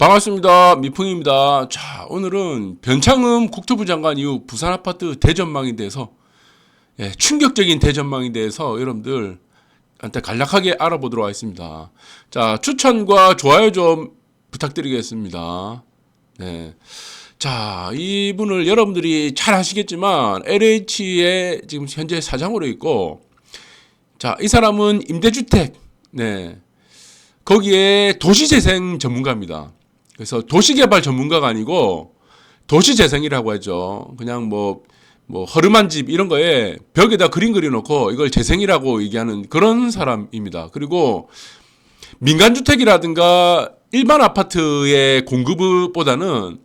반갑습니다. 미풍입니다. 자, 오늘은 변창흠 국토부 장관 이후 부산 아파트 대전망에 대해서 충격적인 대전망에 대해서 여러분들한테 간략하게 알아보도록 하겠습니다. 자, 추천과 좋아요 좀 부탁드리겠습니다. 네. 자, 이분을 여러분들이 잘 아시겠지만 LH의 지금 현재 사장으로 있고, 자, 이 사람은 임대주택, 거기에 도시재생 전문가입니다. 그래서 도시개발 전문가가 아니고 도시재생이라고 하죠. 그냥 뭐 허름한 집 이런 거에 벽에다 그림 그려놓고 이걸 재생이라고 얘기하는 그런 사람입니다. 그리고 민간주택이라든가 일반 아파트의 공급보다는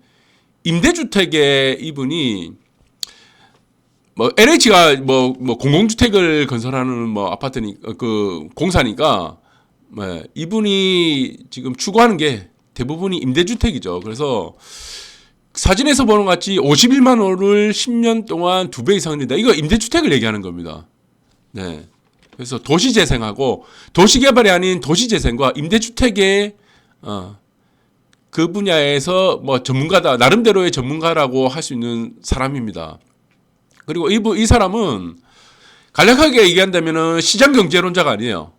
임대주택에 이분이 LH가 공공주택을 건설하는 아파트니까 그 공사니까 이분이 지금 추구하는 게 대부분이 임대주택이죠. 그래서 사진에서 보는 것 같이 51만 원을 10년 동안 2배 이상 낸다. 이거 임대주택을 얘기하는 겁니다. 네. 그래서 도시재생하고 도시개발이 아닌 도시재생과 임대주택의 그 분야에서 전문가다. 나름대로의 전문가라고 할 수 있는 사람입니다. 그리고 이 사람은 간략하게 얘기한다면은 시장경제론자가 아니에요.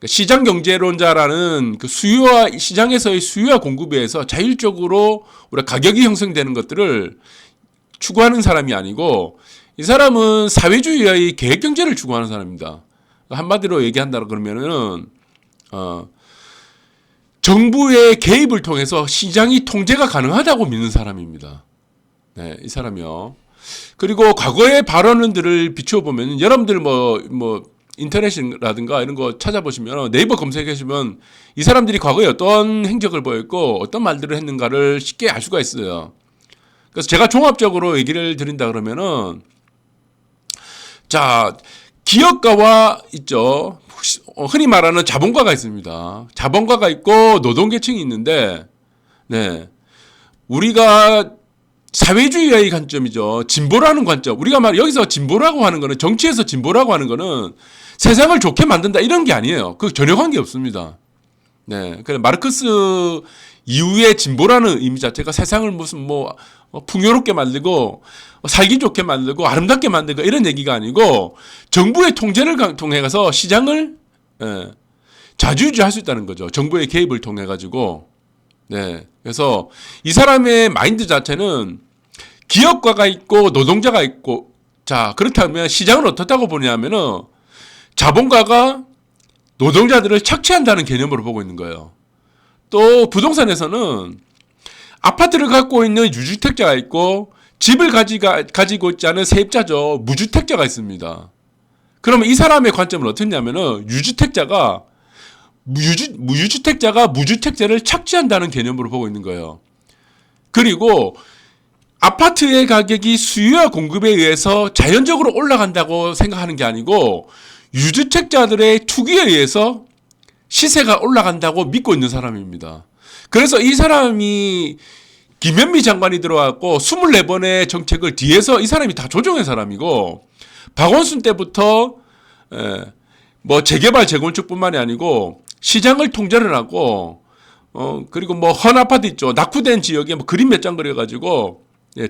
시장경제론자라는 그 시장에서의 수요와 공급에 의해서 자율적으로 우리가 가격이 형성되는 것들을 추구하는 사람이 아니고, 이 사람은 사회주의의 계획경제를 추구하는 사람입니다. 한마디로 얘기한다 그러면은 정부의 개입을 통해서 시장이 통제가 가능하다고 믿는 사람입니다. 네, 이 사람이요. 그리고 과거의 발언들을 비추어보면 여러분들 인터넷이라든가 이런 거 찾아보시면, 네이버 검색하시면 이 사람들이 과거에 어떤 행적을 보였고 어떤 말들을 했는가를 쉽게 알 수가 있어요. 그래서 제가 종합적으로 얘기를 드린다 그러면은, 자, 기업가와 있죠. 흔히 말하는 자본가가 있습니다. 자본가가 있고 노동계층이 있는데, 우리가 사회주의의 관점이죠. 진보라는 관점. 우리가 여기서 진보라고 하는 거는, 정치에서 진보라고 하는 거는 세상을 좋게 만든다 이런 게 아니에요. 그 전혀 관계 없습니다. 그래 마르크스 이후의 진보라는 의미 자체가 세상을 무슨 풍요롭게 만들고 살기 좋게 만들고 아름답게 만들고 이런 얘기가 아니고, 정부의 통제를 통해 가서 시장을 자주유지할 수 있다는 거죠. 정부의 개입을 통해 가지고. 그래서 이 사람의 마인드 자체는 기업가가 있고 노동자가 있고, 자, 그렇다면 시장을 어떻다고 보냐면은 자본가가 노동자들을 착취한다는 개념으로 보고 있는 거예요. 또 부동산에서는 아파트를 갖고 있는 유주택자가 있고 집을 가지고 있지 않은 세입자죠. 무주택자가 있습니다. 그러면 이 사람의 관점은 어떻냐면은 무주택자가 무주택자를 착취한다는 개념으로 보고 있는 거예요. 그리고 아파트의 가격이 수요와 공급에 의해서 자연적으로 올라간다고 생각하는 게 아니고, 유주택자들의 투기에 의해서 시세가 올라간다고 믿고 있는 사람입니다. 그래서 이 사람이 김현미 장관이 들어왔고 24번의 정책을 뒤에서 이 사람이 다 조정한 사람이고, 박원순 때부터 재개발 재건축뿐만이 아니고 시장을 통제를 하고, 그리고 헌 아파트 있죠. 낙후된 지역에 그림 몇 장 그려가지고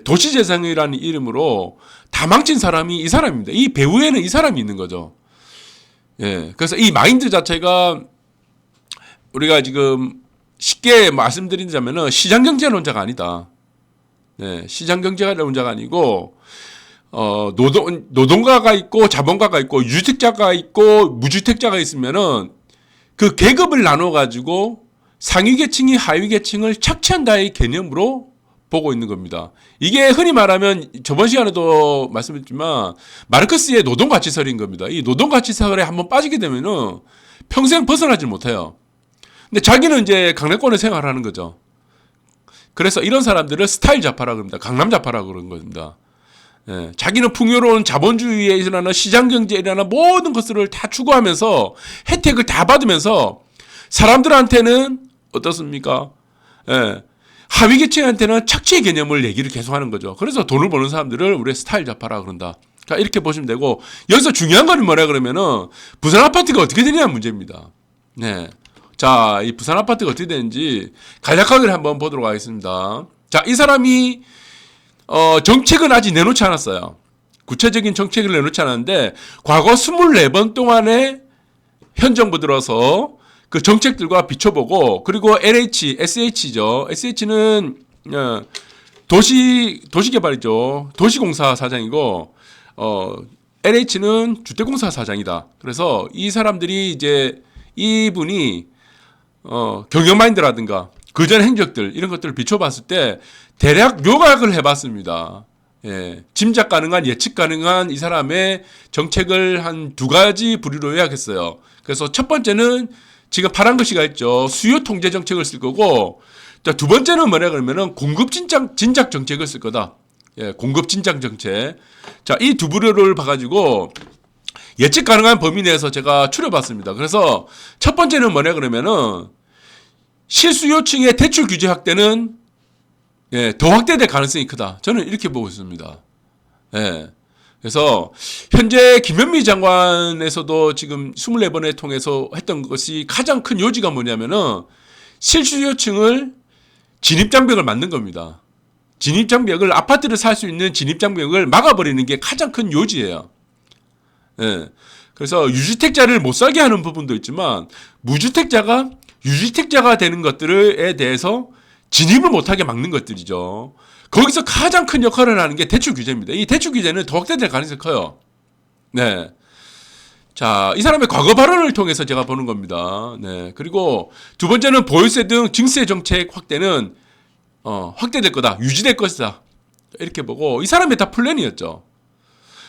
도시재생이라는 이름으로 다 망친 사람이 이 사람입니다. 이 배후에는 이 사람이 있는 거죠. 그래서 이 마인드 자체가 우리가 지금 쉽게 말씀드리자면은 시장경제론자가 아니다. 시장경제론자가 아니고, 노동가가 있고 자본가가 있고 유주택자가 있고 무주택자가 있으면은 그 계급을 나눠가지고 상위계층이 하위계층을 착취한다의 개념으로 보고 있는 겁니다. 이게 흔히 말하면 저번 시간에도 말씀드렸지만 마르크스의 노동가치설인 겁니다. 이 노동가치설에 한번 빠지게 되면은 평생 벗어나질 못해요. 근데 자기는 이제 강남권에 생활하는 거죠. 그래서 이런 사람들을 스타일 좌파라고 합니다. 강남 좌파라고 그런 겁니다. 자기는 풍요로운 자본주의에 일어나는 시장경제에 일어나는 모든 것들을 다 추구하면서 혜택을 다 받으면서 사람들한테는 어떻습니까? 하위계층한테는 착취의 개념을 얘기를 계속하는 거죠. 그래서 돈을 버는 사람들을 우리의 스타일 좌파라고 그런다. 자, 이렇게 보시면 되고, 여기서 중요한 건 뭐라 그러면은 부산 아파트가 어떻게 되냐는 문제입니다. 자, 이 부산 아파트가 어떻게 되는지 간략하게 한번 보도록 하겠습니다. 자, 이 사람이 정책은 아직 내놓지 않았어요. 구체적인 정책을 내놓지 않았는데 과거 24번 동안에 현 정부 들어서 그 정책들과 비춰보고, 그리고 LH, SH죠. SH는 도시개발이죠. 도시공사 사장이고, LH는 주택공사 사장이다. 그래서 이 사람들이 이제 이분이 경영마인드라든가 그전 행적들 이런 것들을 비춰봤을 때 대략 묘각을 해봤습니다. 예, 짐작 가능한, 예측 가능한 이 사람의 정책을 한 두 가지 부류로 요약했어요. 그래서 첫 번째는 지금 파란 글씨가 있죠. 수요 통제 정책을 쓸 거고, 자, 두 번째는 뭐냐 그러면은 공급 진작 정책을 쓸 거다. 예, 공급 진작 정책. 자, 이 두 부류를 봐가지고 예측 가능한 범위 내에서 제가 추려봤습니다. 그래서 첫 번째는 뭐냐 그러면은 실수요층의 대출 규제 확대는 더 확대될 가능성이 크다. 저는 이렇게 보고 있습니다. 예. 그래서 현재 김현미 장관에서도 지금 24번에 통해서 했던 것이 가장 큰 요지가 뭐냐면은 실수요층을 진입장벽을 만든 겁니다. 진입장벽을, 아파트를 살 수 있는 진입장벽을 막아버리는 게 가장 큰 요지예요. 예. 그래서 유주택자를 못 살게 하는 부분도 있지만 무주택자가 유주택자가 되는 것들에 대해서 진입을 못하게 막는 것들이죠. 거기서 가장 큰 역할을 하는 게 대출 규제입니다. 이 대출 규제는 더 확대될 가능성이 커요. 네. 자, 이 사람의 과거 발언을 통해서 제가 보는 겁니다. 네. 그리고 두 번째는 보유세 등 증세 정책 확대는 확대될 거다. 유지될 것이다. 이렇게 보고, 이 사람의 다 플랜이었죠.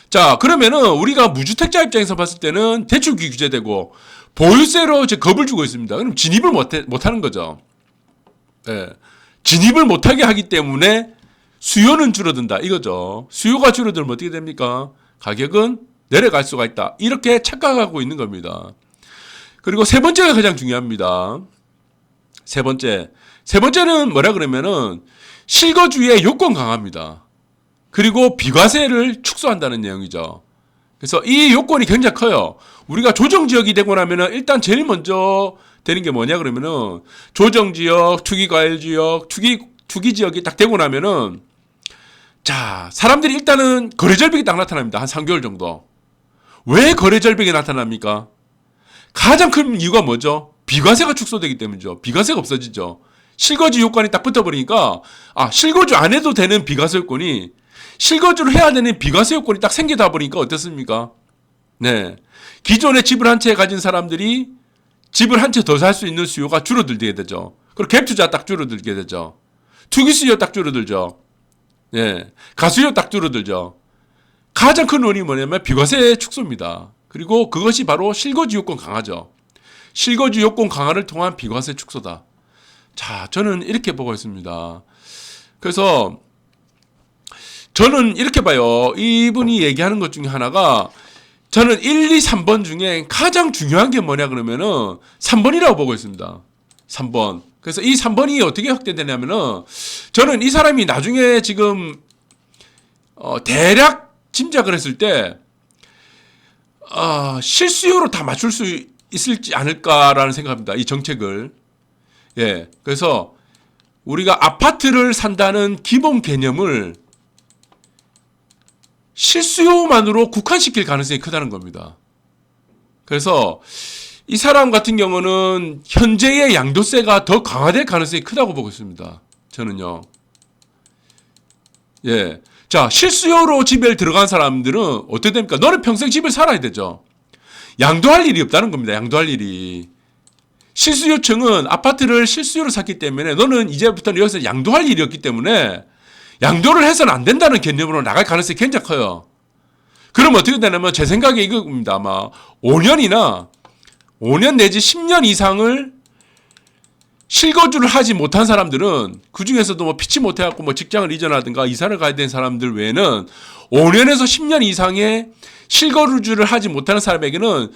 자, 그러면은 우리가 무주택자 입장에서 봤을 때는 대출 규제되고 보유세로 이제 겁을 주고 있습니다. 그럼 진입을 못하는 거죠. 예. 진입을 못하게 하기 때문에 수요는 줄어든다 이거죠. 수요가 줄어들면 어떻게 됩니까? 가격은 내려갈 수가 있다. 이렇게 착각하고 있는 겁니다. 그리고 세 번째가 가장 중요합니다. 세 번째는 뭐라 그러면은 실거주의 요건 강화입니다. 그리고 비과세를 축소한다는 내용이죠. 그래서 이 요건이 굉장히 커요. 우리가 조정지역이 되고 나면은 일단 제일 먼저 되는 게 뭐냐 그러면은 조정지역, 투기과열지역, 투기지역이 딱 되고 나면은, 자, 사람들이 일단은 거래절벽이 딱 나타납니다. 한 3개월 정도. 왜 거래절벽이 나타납니까? 가장 큰 이유가 뭐죠? 비과세가 축소되기 때문이죠. 비과세가 없어지죠. 실거주 요건이 딱 붙어버리니까, 실거주 안 해도 되는 비과세 요건이, 실거주를 해야 되는 비과세 요건이 딱 생기다 보니까 어떻습니까? 네. 기존에 집을 한 채 가진 사람들이 집을 한 채 더 살 수 있는 수요가 줄어들게 되죠. 그리고 갭 투자 딱 줄어들게 되죠. 투기 수요 딱 줄어들죠. 예. 가수요 딱 줄어들죠. 가장 큰 원인이 뭐냐면 비과세 축소입니다. 그리고 그것이 바로 실거주 요건 강화죠. 실거주 요건 강화를 통한 비과세 축소다. 자, 저는 이렇게 보고 있습니다. 그래서 저는 이렇게 봐요. 이분이 얘기하는 것 중에 하나가, 저는 1, 2, 3번 중에 가장 중요한 게 뭐냐 그러면은 3번이라고 보고 있습니다. 3번. 그래서 이 3번이 어떻게 확대되냐면은, 저는 이 사람이 나중에 지금 대략 짐작을 했을 때 실수요로 다 맞출 수 있을지 않을까라는 생각합니다. 이 정책을. 예. 그래서 우리가 아파트를 산다는 기본 개념을 실수요만으로 국한시킬 가능성이 크다는 겁니다. 그래서 이 사람 같은 경우는 현재의 양도세가 더 강화될 가능성이 크다고 보고 있습니다. 저는요. 예. 자, 실수요로 집에 들어간 사람들은 어떻게 됩니까? 너는 평생 집을 살아야 되죠. 양도할 일이 없다는 겁니다. 양도할 일이. 실수요층은 아파트를 실수요로 샀기 때문에 너는 이제부터는 여기서 양도할 일이 없기 때문에 양도를 해서는 안 된다는 개념으로 나갈 가능성이 굉장히 커요. 그럼 어떻게 되냐면 제 생각에 이겁니다. 아마 5년 내지 10년 이상을 실거주를 하지 못한 사람들은, 그 중에서도 뭐 피치 못해갖고 뭐 직장을 이전하든가 이사를 가야 되는 사람들 외에는 5년에서 10년 이상의 실거주를 하지 못하는 사람에게는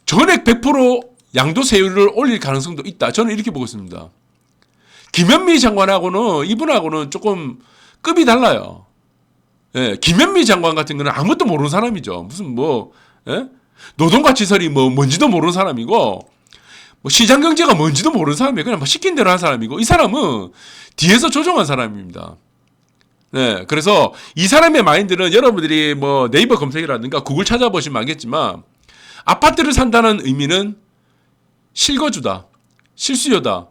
전액 100% 양도세율을 올릴 가능성도 있다. 저는 이렇게 보고 있습니다. 김현미 장관하고는, 이분하고는 조금 급이 달라요. 예, 김현미 장관 같은 거는 아무것도 모르는 사람이죠. 무슨 예? 노동가치설이 뭔지도 모르는 사람이고, 뭐 시장 경제가 뭔지도 모르는 사람이에요. 그냥 뭐 시킨 대로 한 사람이고, 이 사람은 뒤에서 조종한 사람입니다. 네, 그래서 이 사람의 마인드는 여러분들이 뭐 네이버 검색이라든가 구글 찾아보시면 알겠지만, 아파트를 산다는 의미는 실거주다, 실수요다.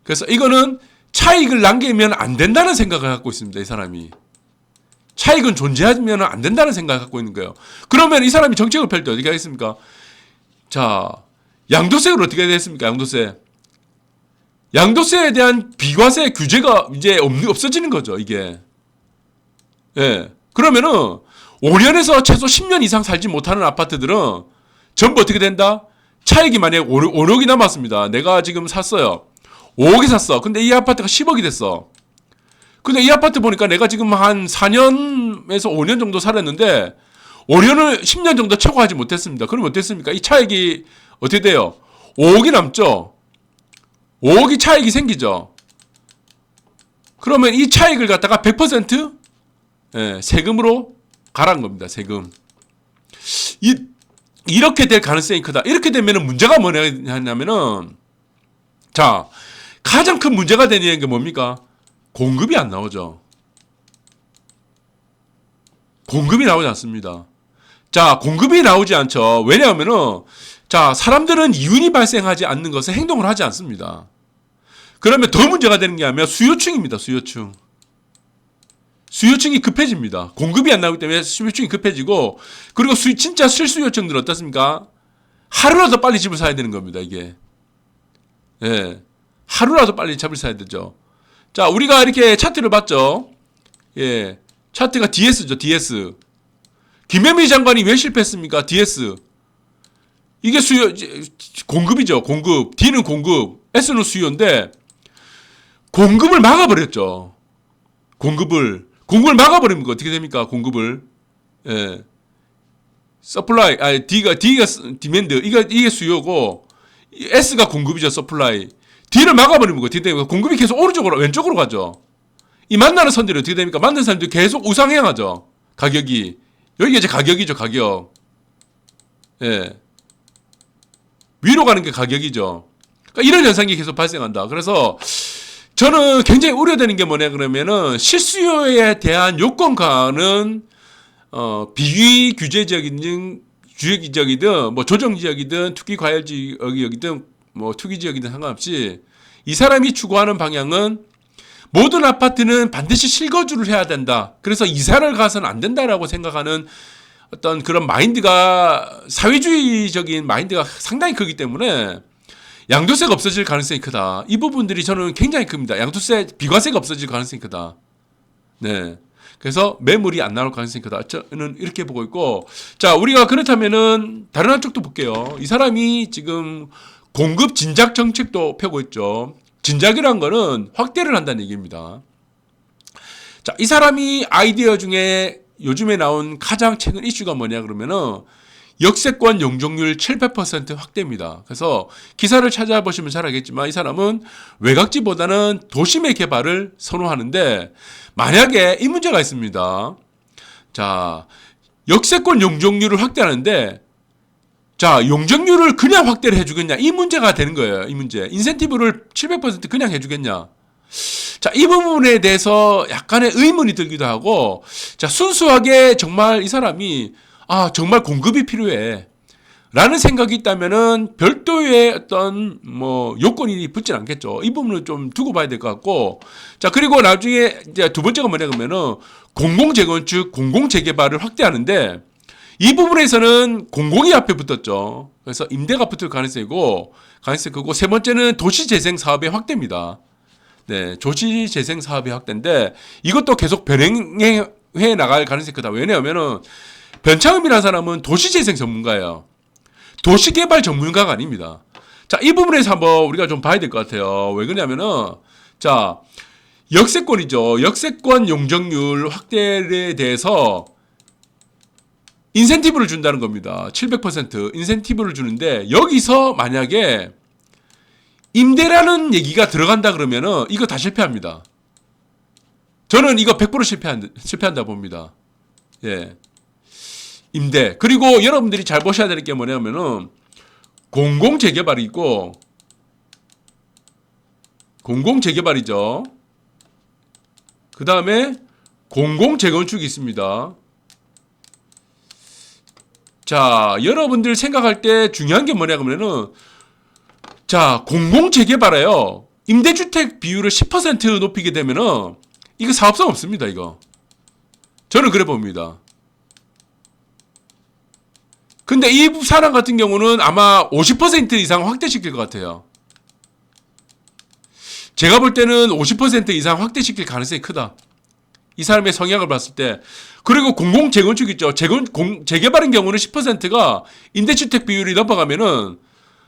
그래서 이거는 차익을 남기면 안 된다는 생각을 갖고 있습니다. 이 사람이. 차익은 존재하면 안 된다는 생각을 갖고 있는 거예요. 그러면 이 사람이 정책을 펼 때 어떻게 하겠습니까? 자, 양도세를 어떻게 해야 되겠습니까? 양도세. 양도세에 대한 비과세 규제가 이제 없어지는 거죠, 이게. 예. 그러면은 5년에서 최소 10년 이상 살지 못하는 아파트들은 전부 어떻게 된다? 차익이 만약에 5억이 남았습니다. 내가 지금 샀어요. 5억이 샀어. 근데 이 아파트가 10억이 됐어. 근데 이 아파트 보니까 내가 지금 한 4년에서 5년 정도 살았는데 5년을 10년 정도 최고하지 못했습니다. 그럼 어땠습니까? 이 차익이 어떻게 돼요? 5억이 남죠? 5억이 차익이 생기죠? 그러면 이 차익을 갖다가 100% 예, 세금으로 가란 겁니다. 세금. 이렇게 될 가능성이 크다. 이렇게 되면 문제가 뭐냐면은, 자, 가장 큰 문제가 되는 게 뭡니까? 공급이 안 나오죠. 공급이 나오지 않습니다. 자, 공급이 나오지 않죠. 왜냐하면은, 자, 사람들은 이윤이 발생하지 않는 것에 행동을 하지 않습니다. 그러면 더 문제가 되는 게 아니라 수요층입니다. 수요층. 수요층이 급해집니다. 공급이 안 나오기 때문에 수요층이 급해지고, 그리고 진짜 실수요층들은 어떻습니까? 하루라도 빨리 집을 사야 되는 겁니다, 이게. 예. 하루라도 빨리 집을 사야 되죠. 자, 우리가 이렇게 차트를 봤죠? 예. 차트가 DS죠, DS. 김현미 장관이 왜 실패했습니까? DS. 이게 공급이죠, 공급. D는 공급, S는 수요인데, 공급을 막아버렸죠. 공급을 막아버리면 어떻게 됩니까? 공급을. 예. 서플라이, D가 디맨드, 이게 수요고, S가 공급이죠, 서플라이. D를 막아버리면 어떻게 됩니까? 공급이 계속 오른쪽으로, 왼쪽으로 가죠. 이 만나는 선들이 어떻게 됩니까? 만나는 사람들이 계속 우상향하죠. 가격이. 여기가 이제 가격이죠, 가격. 예. 위로 가는 게 가격이죠. 그러니까 이런 현상이 계속 발생한다. 그래서 저는 굉장히 우려되는 게 뭐냐 그러면은 실수요에 대한 요건과는 비위 규제적이든 주의적이든 뭐 조정 지역이든 투기 과열 지역이든 뭐 투기 지역이든 상관없이 이 사람이 추구하는 방향은 모든 아파트는 반드시 실거주를 해야 된다. 그래서 이사를 가서는 안 된다라고 생각하는 어떤 그런 마인드가 사회주의적인 마인드가 상당히 크기 때문에 양도세가 없어질 가능성이 크다. 이 부분들이 저는 굉장히 큽니다. 양도세, 비과세가 없어질 가능성이 크다. 네. 그래서 매물이 안 나올 가능성이 크다. 저는 이렇게 보고 있고, 자, 우리가 그렇다면은 다른 한쪽도 볼게요. 이 사람이 지금 공급 진작 정책도 펴고 있죠. 진작이란 거는 확대를 한다는 얘기입니다. 자, 이 사람이 아이디어 중에 요즘에 나온 가장 최근 이슈가 뭐냐 그러면은 역세권 용적률 700% 확대입니다. 그래서 기사를 찾아보시면 잘 알겠지만 이 사람은 외곽지보다는 도심의 개발을 선호하는데 만약에 이 문제가 있습니다. 자, 역세권 용적률을 확대하는데 자, 용적률을 그냥 확대를 해주겠냐? 이 문제가 되는 거예요. 이 문제. 인센티브를 700% 그냥 해주겠냐? 자, 이 부분에 대해서 약간의 의문이 들기도 하고, 자, 순수하게 정말 이 사람이, 정말 공급이 필요해. 라는 생각이 있다면은 별도의 어떤, 요건이 붙진 않겠죠. 이 부분을 좀 두고 봐야 될 것 같고, 자, 그리고 나중에 이제 두 번째가 뭐냐 그러면은 공공재건축, 공공재개발을 확대하는데, 이 부분에서는 공공이 앞에 붙었죠. 그래서 임대가 붙을 가능성이 크고, 세 번째는 도시재생 사업의 확대입니다. 네, 도시재생 사업의 확대인데, 이것도 계속 변행해 나갈 가능성이 크다. 왜냐하면은, 변창흠이라는 사람은 도시재생 전문가예요. 도시개발 전문가가 아닙니다. 자, 이 부분에서 한번 우리가 좀 봐야 될 것 같아요. 왜 그러냐면은, 자, 역세권이죠. 역세권 용적률 확대에 대해서, 인센티브를 준다는 겁니다. 700% 인센티브를 주는데 여기서 만약에 임대라는 얘기가 들어간다 그러면은 이거 다 실패합니다. 저는 이거 100% 실패한다 봅니다. 예. 임대. 그리고 여러분들이 잘 보셔야 될 게 뭐냐면은 공공재개발이 있고 공공재개발이죠. 그 다음에 공공재건축이 있습니다. 자, 여러분들 생각할 때 중요한 게 뭐냐 그러면은, 자, 공공재개발에요. 임대주택 비율을 10% 높이게 되면은 이거 사업성 없습니다. 이거 저는 그래 봅니다. 근데 이 사람 같은 경우는 아마 50% 이상 확대시킬 것 같아요. 제가 볼 때는 50% 이상 확대시킬 가능성이 크다. 이 사람의 성향을 봤을 때. 그리고 공공재건축 있죠. 재개발인 경우는 10%가 임대주택 비율이 넘어가면은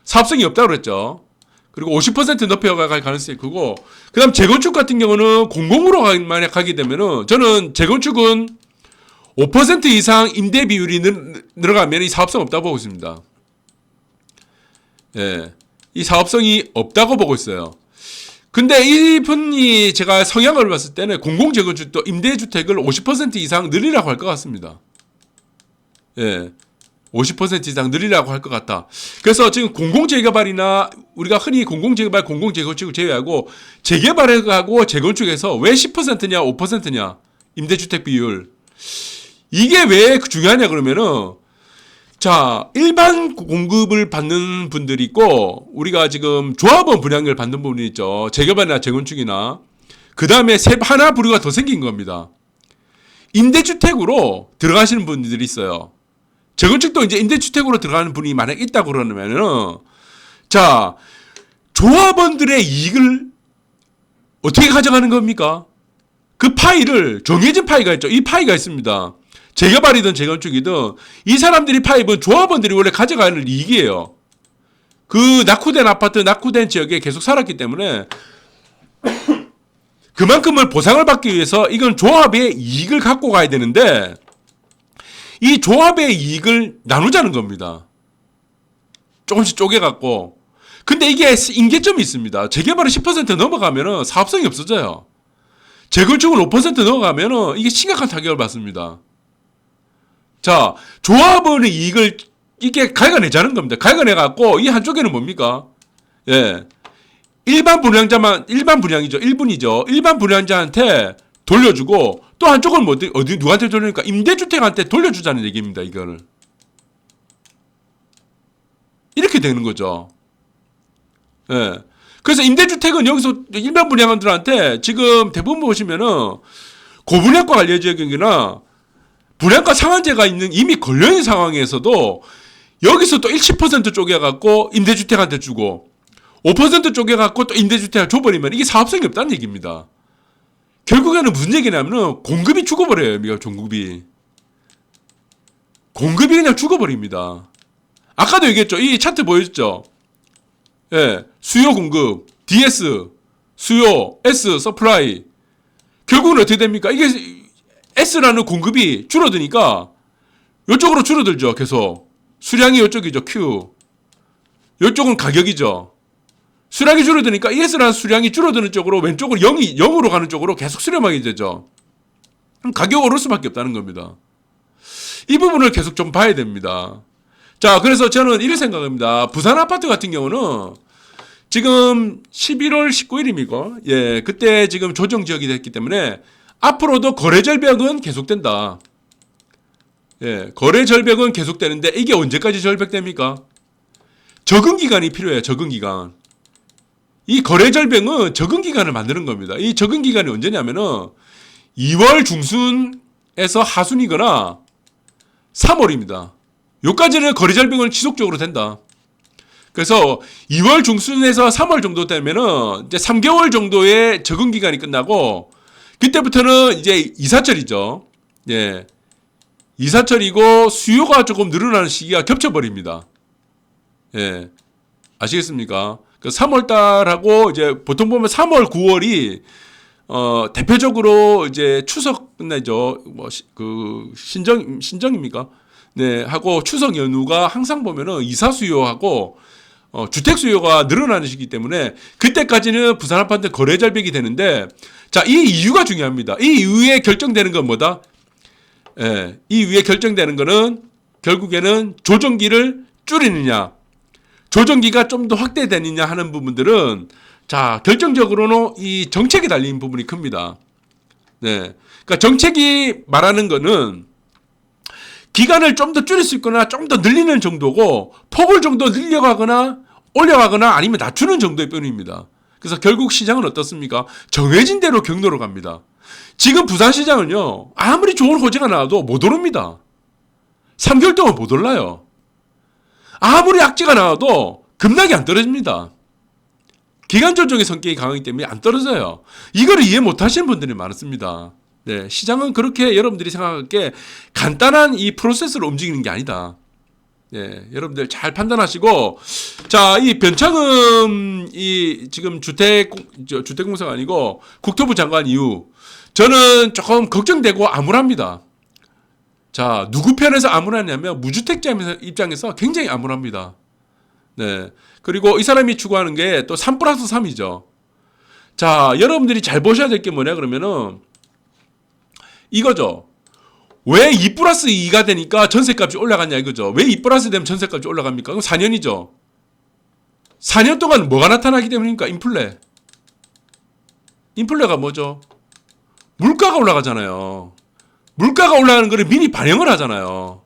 사업성이 없다고 그랬죠. 그리고 50% 높여갈 가능성이 크고, 그 다음 재건축 같은 경우는 공공으로 만약 가게 되면은, 저는 재건축은 5% 이상 임대 비율이 늘어가면 이 사업성 없다고 보고 있습니다. 예. 이 사업성이 없다고 보고 있어요. 근데 이분이 제가 성향을 봤을 때는 공공재건축도 임대주택을 50% 이상 늘리라고 할 것 같습니다. 예. 50% 이상 늘리라고 할 것 같다. 그래서 지금 공공재개발이나 우리가 흔히 공공재개발, 공공재건축을 제외하고 재개발하고 재건축에서 왜 10%냐 5%냐 임대주택 비율, 이게 왜 중요하냐 그러면은, 자, 일반 공급을 받는 분들이 있고 우리가 지금 조합원 분양을 받는 분이 있죠. 재개발이나 재건축이나. 그 다음에 하나 부류가 더 생긴 겁니다. 임대주택으로 들어가시는 분들이 있어요. 재건축도 이제 임대주택으로 들어가는 분이 만약 있다고 그러면은, 자, 조합원들의 이익을 어떻게 가져가는 겁니까? 그 파이를, 정해진 파이가 있죠. 이 파이가 있습니다. 재개발이든 재건축이든 이 사람들이 파이는 조합원들이 원래 가져가는 이익이에요. 그 낙후된 아파트, 낙후된 지역에 계속 살았기 때문에 그만큼을 보상을 받기 위해서 이건 조합의 이익을 갖고 가야 되는데, 이 조합의 이익을 나누자는 겁니다. 조금씩 쪼개갖고. 근데 이게 임계점이 있습니다. 재개발은 10% 넘어가면은 사업성이 없어져요. 재건축은 5% 넘어가면은 이게 심각한 타격을 받습니다. 자, 조합원의 이익을 이게 갈가내자는 겁니다. 갈가내갖고 이 한쪽에는 뭡니까? 예. 일반 분양이죠. 1분이죠. 일반 분양자한테 돌려주고, 또 한쪽은 누구한테 돌리니까 임대주택한테 돌려주자는 얘기입니다. 이거를. 이렇게 되는 거죠. 예. 그래서 임대주택은 여기서 일반 분양원들한테 지금 대부분 보시면은 고분양가 관리 지역이나 분양가 상한제가 이미 걸려있는 상황에서도 여기서 또 10% 쪼개갖고 임대주택한테 주고 5% 쪼개갖고 또 임대주택을 줘버리면 이게 사업성이 없다는 얘기입니다. 결국에는 무슨 얘기냐면 공급이 죽어버려요. 공급이 그냥 죽어버립니다. 아까도 얘기했죠. 이 차트 보여줬죠. 예, 수요 공급, DS, 수요, S, 서플라이. 결국은 어떻게 됩니까? 이게 S라는 공급이 줄어드니까 이쪽으로 줄어들죠. 계속 수량이 이쪽이죠. Q. 이쪽은 가격이죠. 수량이 줄어드니까 S라는 수량이 줄어드는 쪽으로, 왼쪽으로 0으로 가는 쪽으로 계속 수렴하게 되죠. 그럼 가격이 오를 수밖에 없다는 겁니다. 이 부분을 계속 좀 봐야 됩니다. 자, 그래서 저는 이렇게 생각합니다. 부산 아파트 같은 경우는 지금 11월 19일입니까? 예, 그때 지금 조정 지역이 됐기 때문에 앞으로도 거래 절벽은 계속된다. 예, 거래 절벽은 계속되는데 이게 언제까지 절벽됩니까? 적응 기간이 필요해요. 적응 기간. 이 거래 절벽은 적응 기간을 만드는 겁니다. 이 적응 기간이 언제냐면은 2월 중순에서 하순이거나 3월입니다. 요까지는 거래 절벽은 지속적으로 된다. 그래서 2월 중순에서 3월 정도 되면은 이제 3개월 정도의 적응 기간이 끝나고, 그때부터는 이제 이사철이죠. 예. 이사철이고 수요가 조금 늘어나는 시기가 겹쳐버립니다. 예. 아시겠습니까? 그 3월달하고 이제 보통 보면 3월, 9월이 대표적으로 이제 추석 끝나죠. 신정입니까? 네, 하고 추석 연휴가 항상 보면은 이사 수요하고 주택 수요가 늘어나는 시기 때문에 그때까지는 부산 아파트 거래 절벽이 되는데, 자, 이 이유가 중요합니다. 이 이유에 결정되는 건 뭐다? 예, 이 이유에 결정되는 거는 결국에는 조정기를 줄이느냐, 조정기가 좀 더 확대되느냐 하는 부분들은 자, 결정적으로는 이 정책에 달린 부분이 큽니다. 네. 그러니까 정책이 말하는 거는 기간을 좀 더 줄일 수 있거나 좀 더 늘리는 정도고 폭을 좀 더 늘려가거나 올려가거나 아니면 낮추는 정도의 뿐입니다. 그래서 결국 시장은 어떻습니까? 정해진 대로 경로로 갑니다. 지금 부산시장은요, 아무리 좋은 호재가 나와도 못 오릅니다. 3개월 동안 못 올라요. 아무리 악재가 나와도 급락이 안 떨어집니다. 기간 조정의 성격이 강하기 때문에 안 떨어져요. 이거를 이해 못 하시는 분들이 많습니다. 네, 시장은 그렇게 여러분들이 생각하기에 간단한 이 프로세스로 움직이는 게 아니다. 네, 여러분들 잘 판단하시고, 자, 이 변창흠, 이 지금 주택공사가 아니고 국토부 장관 이후 저는 조금 걱정되고 암울합니다. 자, 누구 편에서 암울하냐면 무주택자 입장에서 굉장히 암울합니다. 네. 그리고 이 사람이 추구하는 게 또 3+3이죠. 자, 여러분들이 잘 보셔야 될 게 뭐냐 그러면은 이거죠. 왜 2+2가 되니까 전세값이 올라갔냐 이거죠. 왜 2+ 되면 전세값이 올라갑니까? 그럼 4년이죠. 4년 동안 뭐가 나타나기 때문입니까? 인플레. 인플레가 뭐죠? 물가가 올라가잖아요. 물가가 올라가는 거를 미리 반영을 하잖아요.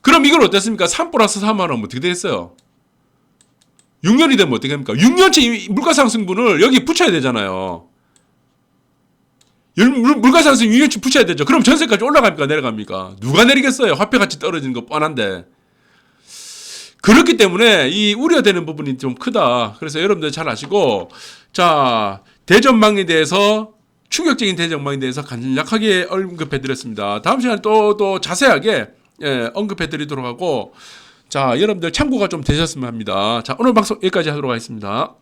그럼 이걸 어땠습니까? 3+3 하면 어떻게 됐어요? 6년이 되면 어떻게 됩니까? 6년째 물가 상승분을 여기 붙여야 되잖아요. 물가 상승 6년치 붙여야 되죠. 그럼 전세까지 올라갑니까? 내려갑니까? 누가 내리겠어요? 화폐 가치 떨어지는 거 뻔한데. 그렇기 때문에 이 우려되는 부분이 좀 크다. 그래서 여러분들 잘 아시고, 자, 대전망에 대해서 충격적인 대전망에 대해서 간략하게 언급해드렸습니다. 다음 시간에 또 자세하게 언급해드리도록 하고, 자, 여러분들 참고가 좀 되셨으면 합니다. 자, 오늘 방송 여기까지 하도록 하겠습니다.